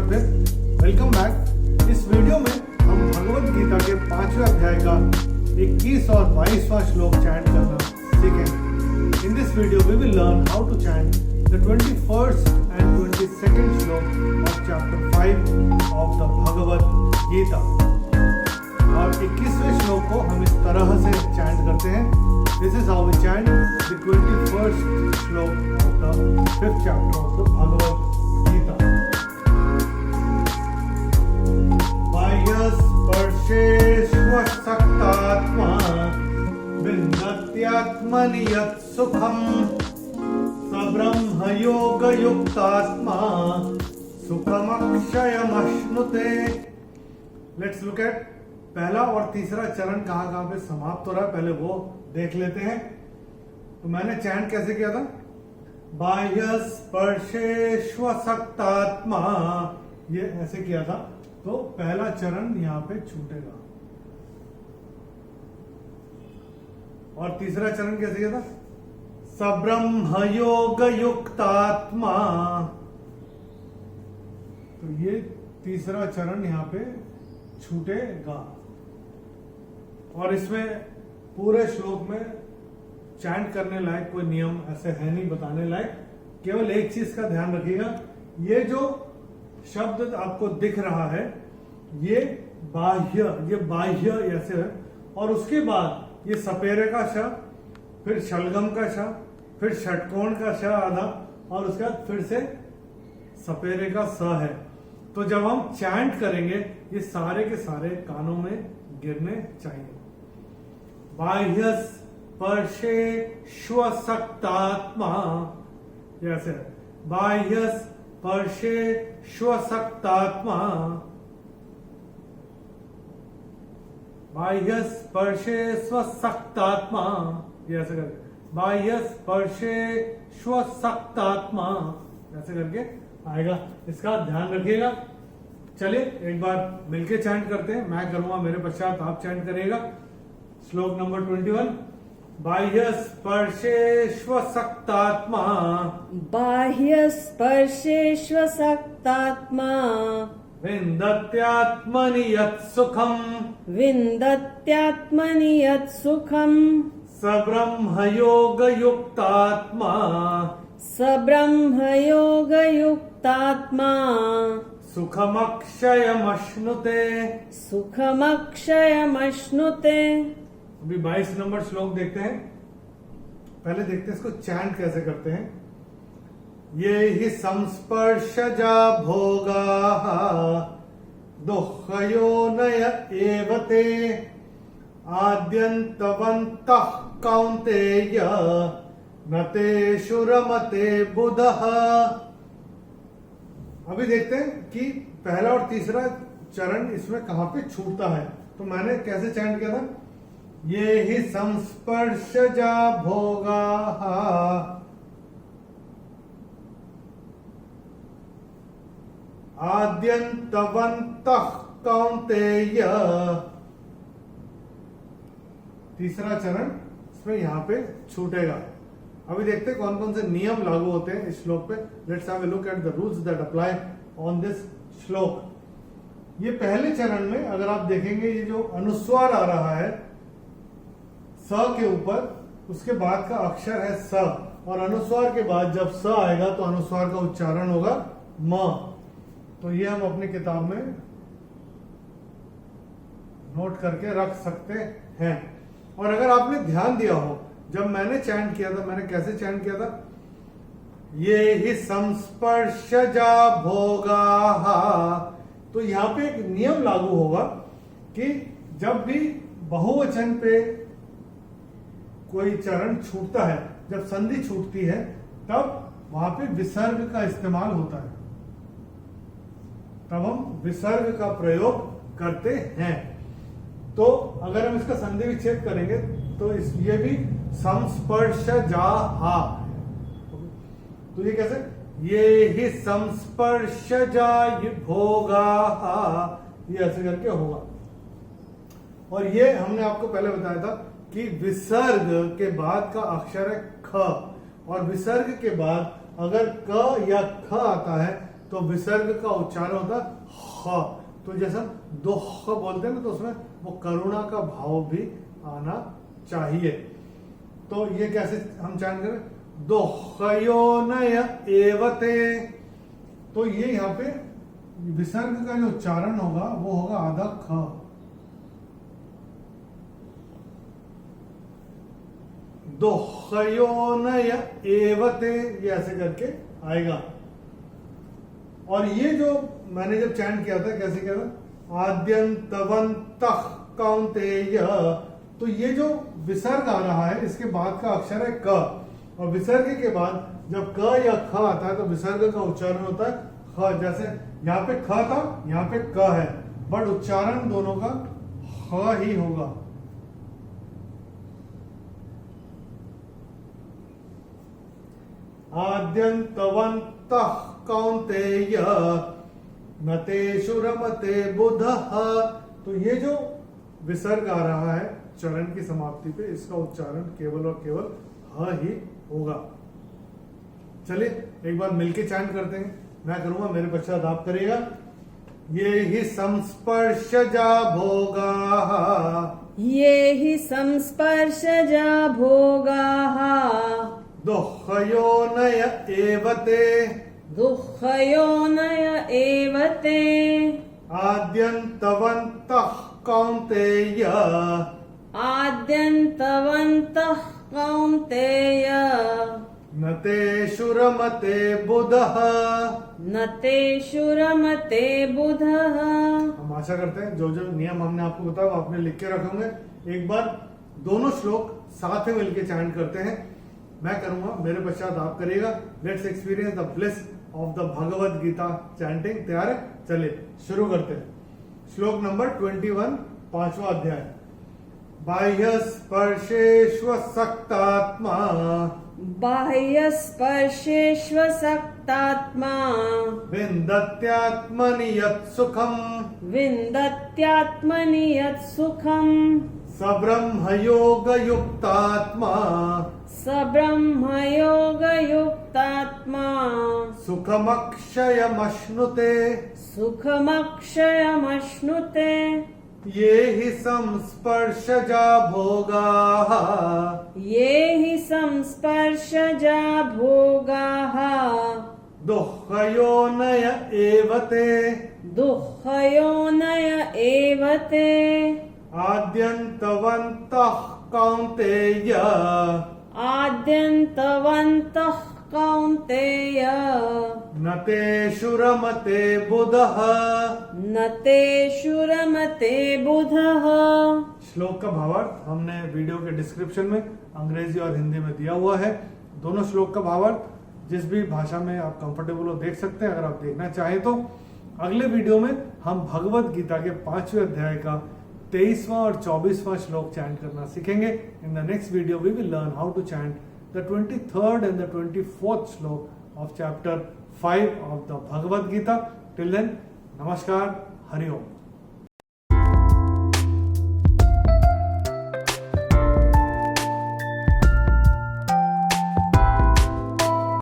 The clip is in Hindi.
बार फिर वेलकम बैक। इस वीडियो में हम भगवत गीता के 5वें अध्याय का 21 और 22वां श्लोक चैंट करना सीखेंगे। In this video we will learn how to chant the 21st and 22nd shloka of chapter 5 of the Bhagavad Gita. और 21वें श्लोक को हम इस तरह से चैंट करते हैं। This is how we chant the 21st shloka of the 5th chapter of the Bhagavad Gita. बाह्यस्पर्शेष्वशक्तात्मा विन्दत्यात्मनि यत् सुखम् स ब्रह्मयोगयुक्तात्मा सुखमक्षयमश्नुते। लेट्स लुक एट पहला और तीसरा चरण कहाँ पे समाप्त हो रहा है, पहले वो देख लेते हैं। तो मैंने चैंट कैसे किया था? बाह्य स्पर्शेष्वशक्तात्मा, ये ऐसे किया था। तो पहला चरण यहाँ पे छूटेगा। और तीसरा चरण कैसे किया था? सब्रह्म योग युक्तात्मा। तो ये तीसरा चरण यहाँ पे छूटेगा। और इसमें पूरे श्लोक में चैंट करने लायक कोई नियम ऐसे है नहीं बताने लायक। केवल एक चीज का ध्यान रखिएगा, ये जो शब्द आपको दिख रहा है ये बाह्य ऐसे है। और उसके बाद ये सपेरे का श, फिर शलगम का श, फिर षटकोण का श आधा, और उसके बाद फिर से सपेरे का स है। तो जब हम चैंट करेंगे ये सारे के सारे कानों में गिरने चाहिए। बाह्य स्पर्शे श्वशक्तात्मा, ऐसे बाह्य स्पर्शे श्वशक्तात्मा, बाह्य स्पर्शे स्वशक्तात्मा, ये ऐसे करके बाह्य स्पर्शे श्वशक्तात्मा ऐसे करके आएगा। इसका ध्यान रखिएगा। चलिए एक बार मिलके चैंट करते हैं। मैं करूंगा, मेरे पश्चात आप चैंट करिएगा। श्लोक नंबर 21। बाह्य स्पर्शेष्वशक्तात्मा, बाह्य स्पर्शेष्वशक्तात्मा विन्दत्यात्मनि यत् सुखम्, विन्दत्यात्मनि यत् सुखम् स ब्रह्मयोगयुक्तात्मा, स ब्रह्मयोगयुक्तात्मा सुखमक्षयमश्नुते, सुखमक्षयमश्नुते। अभी 22 नंबर श्लोक देखते हैं। पहले देखते हैं इसको चैंट कैसे करते हैं। ये हि संस्पर्शजा भोगाः दुःखयोनय एव ते आद्यन्तवन्तः कौन्तेय न तेषु रमते बुधः। अभी देखते हैं कि पहला और तीसरा चरण इसमें कहां पे छूटता है। तो मैंने कैसे चैंट किया था? ये हि संस्पर्शजा भोगाः आद्यन्तवन्तः कौन्तेय। तीसरा चरण इसमें यहां पे छूटेगा। अभी देखते हैं कौन कौन से नियम लागू होते हैं इस श्लोक पे। Let's have a look at the rules that apply on this श्लोक। ये पहले चरण में अगर आप देखेंगे ये जो अनुस्वार आ रहा है स के ऊपर, उसके बाद का अक्षर है स, और अनुस्वार के बाद जब स आएगा तो अनुस्वार का उच्चारण होगा म। तो ये हम अपनी किताब में नोट करके रख सकते हैं। और अगर आपने ध्यान दिया हो, जब मैंने चैंट किया था, मैंने कैसे चैंट किया था? ये ही संस्पर्शजा भोगाः। तो यहां पे एक नियम लागू होगा कि जब भी बहुवचन पे कोई चरण छूटता है, जब संधि छूटती है, तब वहां पे विसर्ग का इस्तेमाल होता है। तब हम विसर्ग का प्रयोग करते हैं। तो अगर हम इसका संधि विच्छेद करेंगे तो ये भी संस्पर्शजाः। तो ये कैसे? ये ही संस्पर्शजा भोगाः, ये ऐसे करके होगा। और ये हमने आपको पहले बताया था कि विसर्ग के बाद का अक्षर है ख, और विसर्ग के बाद अगर क या ख आता है तो विसर्ग का उच्चारण होता है ह। तो जैसे हम दोह बोलते हैं ना, तो उसमें वो करुणा का भाव भी आना चाहिए। तो ये कैसे हम चैन करें, दोहयोनय एवते। तो ये यहाँ पे विसर्ग का जो उच्चारण होगा वो होगा आधा ख। दोहयोनय एवते, ये ऐसे करके आएगा। और ये जो मैंने जब चैंट किया था, कैसे किया था, आद्यंतवन्तः कौन्तेय। तो ये जो विसर्ग आ रहा है, इसके बाद का अक्षर है क, और विसर्ग के बाद जब क या ख आता है तो विसर्ग का उच्चारण होता है ख। जैसे यहाँ पे ख था, यहाँ पे क है, बट उच्चारण दोनों का ह ही होगा। आद्यंतवन्तः कौन्तेय न तेषु रमते बुधः। तो ये जो विसर्ग आ रहा है चरण की समाप्ति पे, इसका उच्चारण केवल और केवल ह ही होगा। चलिए एक बार मिलके चैंट करते हैं। मैं करूंगा, मेरे पश्चात आप करिएगा। ये ही संस्पर्शजा भोगाः, ये हि संस्पर्शजा भोगाः दोहयोनय एवते, दुःखयोनय एवते आद्यंतवन्तः कौन्तेय आद्यन्तवन्तः कौन्तेय न तेषु रमते बुधः। न तेषु रमते बुधः। हम आशा करते हैं जो जो नियम हमने आपको बताया वो आपने लिख के रखोगे। एक बार दोनों श्लोक साथ में मिलके चैंट करते हैं। मैं करूंगा, मेरे पश्चात आप करिएगा। Let's experience the bliss of the Bhagavad Gita chanting. तैयार है? चलिए शुरू करते हैं। श्लोक नंबर 21, 5वां अध्याय। बाह्य स्पर्शेष्वसक्तात्मा, बाह्यस्पर्शेष्वसक्तात्मा विन्दत्यात्मनि यत् सुखम्, विन्दत्यात्मनि यत् सुखम् स ब्रह्मयोगयुक्तात्मा, स ब्रह्मयोगयुक्तात्मा सुखमक्षयमश्नुते। सुखमक्षयमश्नुते। ये हि संस्पर्शजा भोगाः, ये हि संस्पर्शजा भोगाः दुःखयोनय एवते, दुःखयोनय एवते आद्यन्तवन्तः कौन्तेय आद्यन्तवन्तः कौन्तेय न तेषु रमते बुधः। न तेषु रमते बुधः। श्लोक का भावार्थ हमने वीडियो के डिस्क्रिप्शन में अंग्रेजी और हिंदी में दिया हुआ है। दोनों श्लोक का भावार्थ जिस भी भाषा में आप कंफर्टेबल हो देख सकते हैं। अगर आप देखना चाहें तो अगले वीडियो में हम भगवत गीता के 5वें अध्याय का 23वां और 24वां श्लोक चैंट करना सीखेंगे। In the next video we will learn how to chant the 23rd and the 24th श्लोक of chapter 5 of the Bhagavad Gita. Till then, Namaskar, Hari Om.